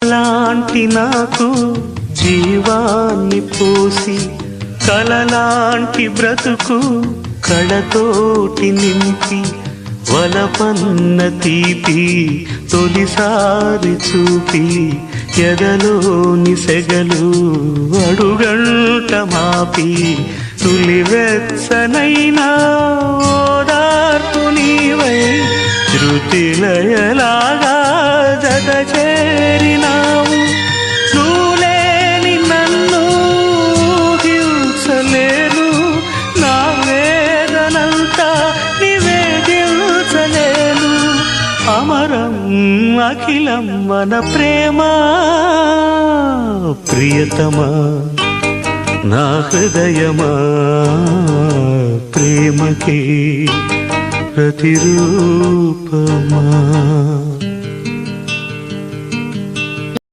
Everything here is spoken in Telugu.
లాంటి నాకు జీవాన్ని పోసి కలలాంటి బ్రతుకు కళతోటి నింపి వలపన్న తీపి తొలిసారి చూపి ఎదలోని సెగలు అడుగంట మాపి తులివెచ్చనైనా ఓదార్పు నీవై శృతిలయలాగా జత చేరినావు. నువ్వులేని నన్ను హింసలేను, నా వేదనంతా నివేదించలేను. అమరం అఖిలం మన ప్రేమ ప్రియతమా నా హృదయమా ప్రేమకి ప్రతిరూపమా.